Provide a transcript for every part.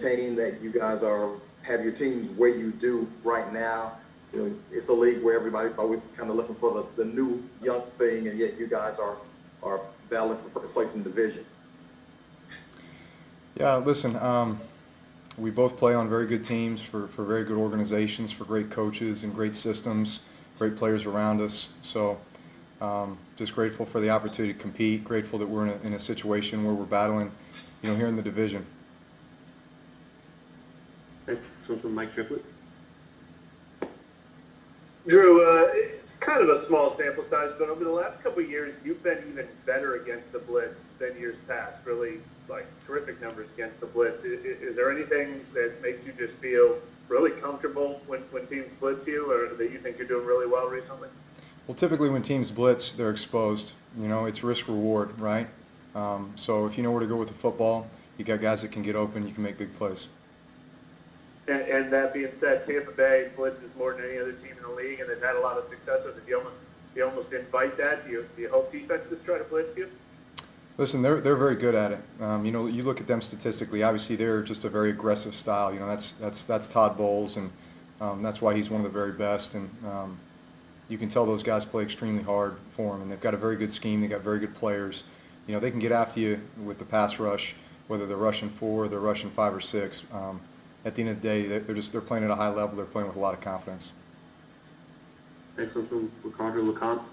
maintaining that you guys have your teams where you do right now? You know, it's a league where everybody's always kind of looking for the new young thing, and yet you guys are battling for first place in the division. Yeah, listen, we both play on very good teams for very good organizations, for great coaches and great systems, great players around us. So just grateful for the opportunity to compete, grateful that we're in a situation where we're battling, here in the division. Thanks. This one's from Mike Triplett. Drew, it's kind of a small sample size, but over the last couple of years, you've been even better against the blitz than years past. Really, terrific numbers against the blitz. Is there anything that makes you just feel really comfortable when teams blitz you, or that you think you're doing really well recently? Well, typically when teams blitz, they're exposed. It's risk-reward, right? So if you know where to go with the football, you got guys that can get open, you can make big plays. And that being said, Tampa Bay blitzes more than any other team in the league, and they've had a lot of success with it. Do you almost invite that? Do you hope defenses try to blitz you? Listen, they're very good at it. You look at them statistically. Obviously, they're just a very aggressive style. That's Todd Bowles, and that's why he's one of the very best. And you can tell those guys play extremely hard for him, and they've got a very good scheme. They've got very good players. They can get after you with the pass rush, whether they're rushing 4 or they're rushing 5 or 6. At the end of the day, they're playing at a high level. They're playing with a lot of confidence. Next one from Ricardo LeCompte.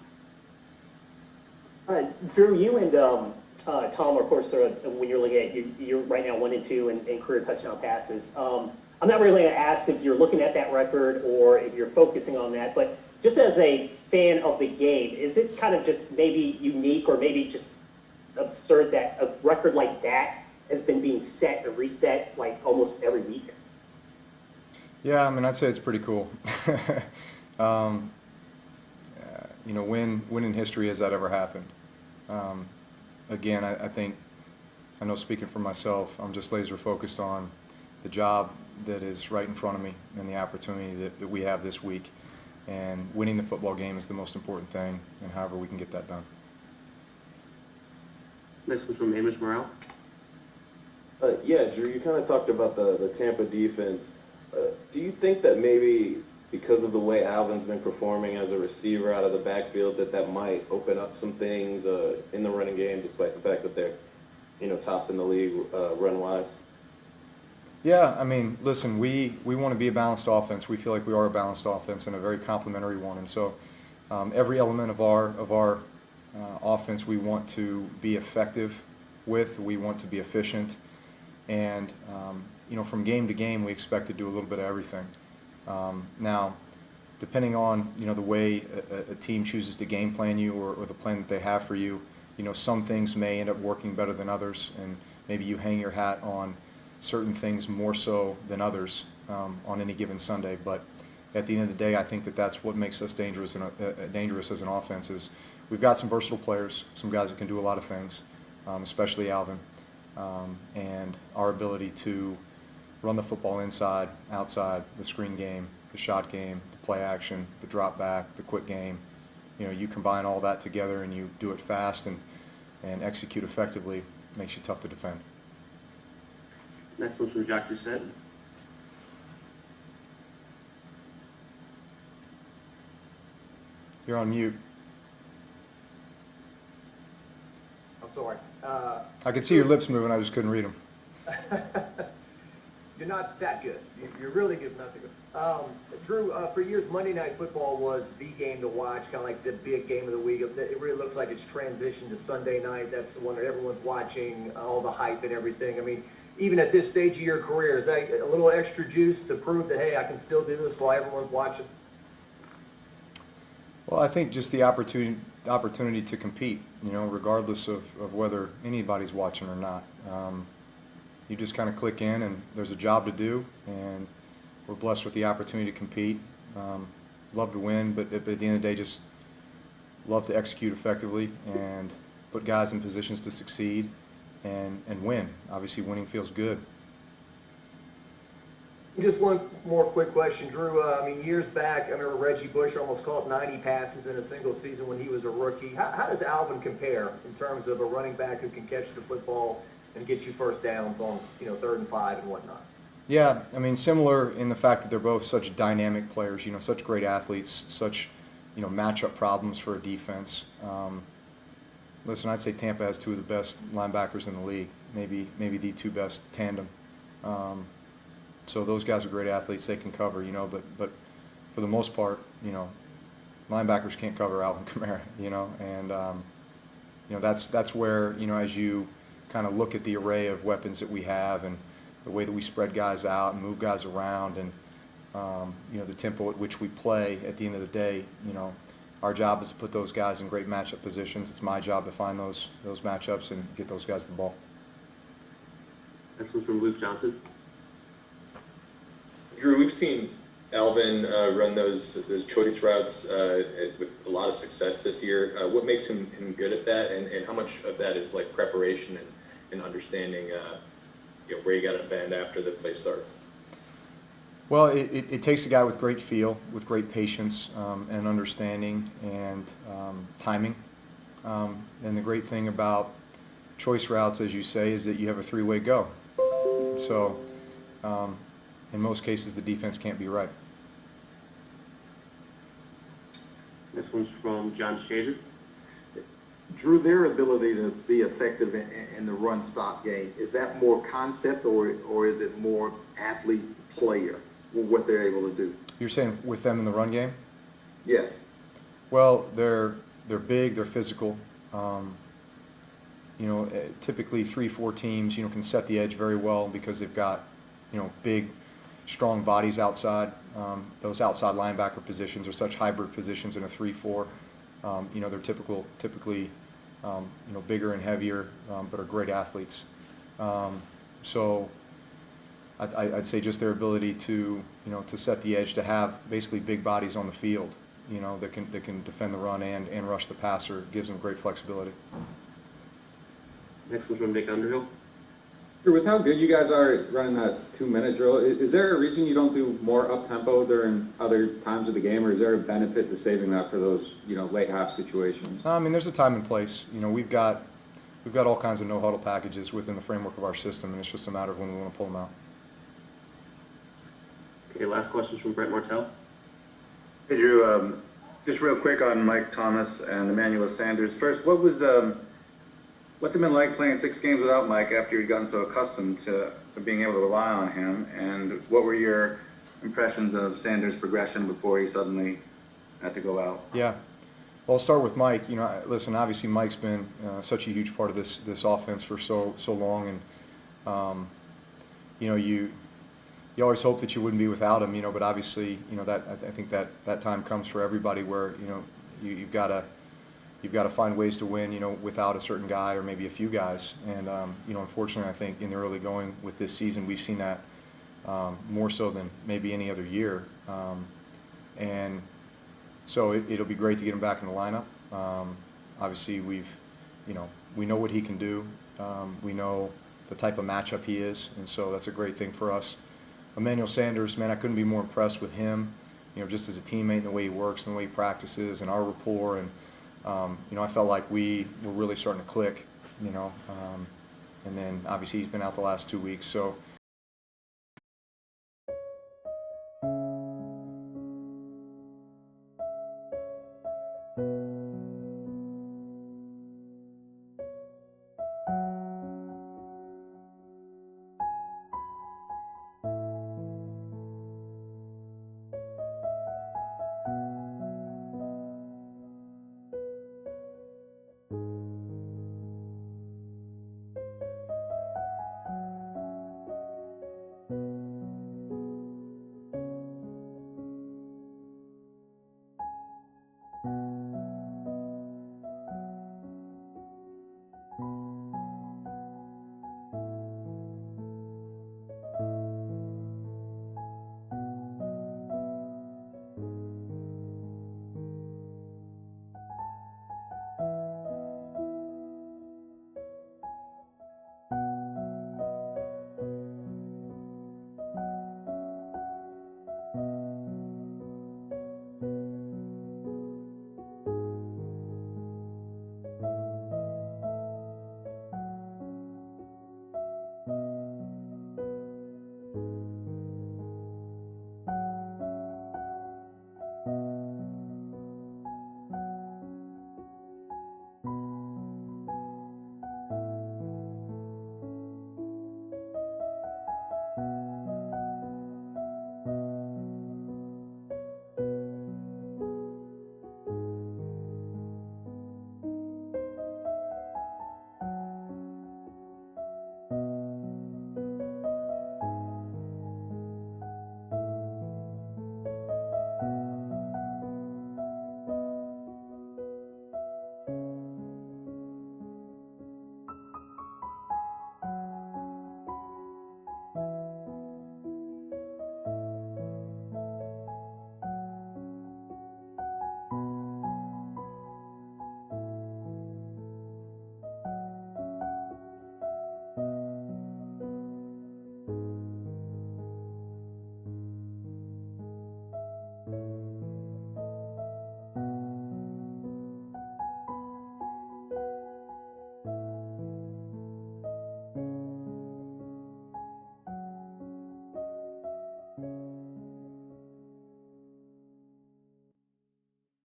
Drew, you and Tom, of course, when you're looking at you're right now 1-2 in career touchdown passes. I'm not really going to ask if you're looking at that record or if you're focusing on that, but just as a fan of the game, is it kind of just maybe unique or maybe just absurd that a record like that has been being set and reset almost every week? Yeah, I'd say it's pretty cool. When in history has that ever happened? Again, I know speaking for myself, I'm just laser focused on the job that is right in front of me and the opportunity that we have this week. And winning the football game is the most important thing, and however we can get that done. Next one's from Amos Morrell. Yeah, Drew, you kind of talked about the Tampa defense. Do you think that maybe because of the way Alvin's been performing as a receiver out of the backfield, that might open up some things in the running game, despite the fact that they're, tops in the league run-wise? Yeah, listen, we want to be a balanced offense. We feel like we are a balanced offense and a very complementary one. And so every element of our offense we want to be effective with. We want to be efficient. And, from game to game, we expect to do a little bit of everything. Now, depending on, the way a team chooses to game plan you or the plan that they have for you, some things may end up working better than others, and maybe you hang your hat on certain things more so than others on any given Sunday. But at the end of the day, I think that's what makes us dangerous as an offense is we've got some versatile players, some guys that can do a lot of things, especially Alvin, and our ability to run the football inside, outside, the screen game, the shot game, the play action, the drop back, the quick game. You combine all that together and you do it fast and execute effectively, makes you tough to defend. Next one's from Jacques Doucette. You're on mute. I'm sorry. I could see your lips moving, I just couldn't read them. You're not that good. You're really good, not that good. Drew, for years, Monday Night Football was the game to watch, kind of like the big game of the week. It really looks like it's transitioned to Sunday night. That's the one that everyone's watching, all the hype and everything. Even at this stage of your career, is that a little extra juice to prove that, hey, I can still do this while everyone's watching? Well, I think just the opportunity to compete, regardless of whether anybody's watching or not. You just kind of click in, and there's a job to do, and we're blessed with the opportunity to compete. Love to win, but at the end of the day, just love to execute effectively and put guys in positions to succeed and win. Obviously, winning feels good. Just one more quick question, Drew. Years back, I remember Reggie Bush almost caught 90 passes in a single season when he was a rookie. How does Alvin compare in terms of a running back who can catch the football and get you first downs on 3rd and 5 and whatnot? Yeah, I mean, similar in the fact that they're both such dynamic players, such great athletes, such, matchup problems for a defense. Listen, I'd say Tampa has two of the best linebackers in the league, maybe the two best tandem. So those guys are great athletes. They can cover, but for the most part, linebackers can't cover Alvin Kamara, and that's where, as you kind of look at the array of weapons that we have and the way that we spread guys out and move guys around and the tempo at which we play. At the end of the day, our job is to put those guys in great matchup positions. It's my job to find those matchups and get those guys the ball. Next one's from Luke Johnson. Drew, we've seen Alvin run those choice routes with a lot of success this year. What makes him good at that, and how much of that is like preparation and understanding where you got to bend after the play starts? Well, it takes a guy with great feel, with great patience and understanding and timing. And the great thing about choice routes, as you say, is that you have a three-way go. So in most cases, the defense can't be right. Next one's from John Shazer. Drew, their ability to be effective in the run-stop game, is that more concept or is it more athlete-player, what they're able to do? You're saying with them in the run game? Yes. Well, they're big, they're physical. Typically 3-4 teams, can set the edge very well because they've got, big, strong bodies outside. Those outside linebacker positions are such hybrid positions in a 3-4. They're typically, bigger and heavier, but are great athletes. So I'd say just their ability to, to set the edge, to have basically big bodies on the field, that can defend the run and rush the passer, gives them great flexibility. Next one's from Nick Underhill. With how good you guys are at running that 2-minute drill, is there a reason you don't do more up-tempo during other times of the game, or is there a benefit to saving that for those, late half situations? I mean, there's a time and place. We've got all kinds of no-huddle packages within the framework of our system, and it's just a matter of when we want to pull them out. Okay, last question's from Brett Martell. Hey, Drew, just real quick on Mike Thomas and Emmanuel Sanders. First, what's it been like playing 6 games without Mike after you'd gotten so accustomed to being able to rely on him? And what were your impressions of Sanders' progression before he suddenly had to go out? Yeah. Well, I'll start with Mike. Listen, obviously Mike's been such a huge part of this offense for so long, and you always hope that you wouldn't be without him, but obviously, that I think that time comes for everybody where you've got to find ways to win, without a certain guy or maybe a few guys. And unfortunately, I think in the early going with this season, we've seen that more so than maybe any other year. And so it'll be great to get him back in the lineup. Obviously, we know what he can do. We know the type of matchup he is, and so that's a great thing for us. Emmanuel Sanders, man, I couldn't be more impressed with him, just as a teammate and the way he works and the way he practices and our rapport. And, I felt like we were really starting to click, and then obviously he's been out the last 2 weeks. So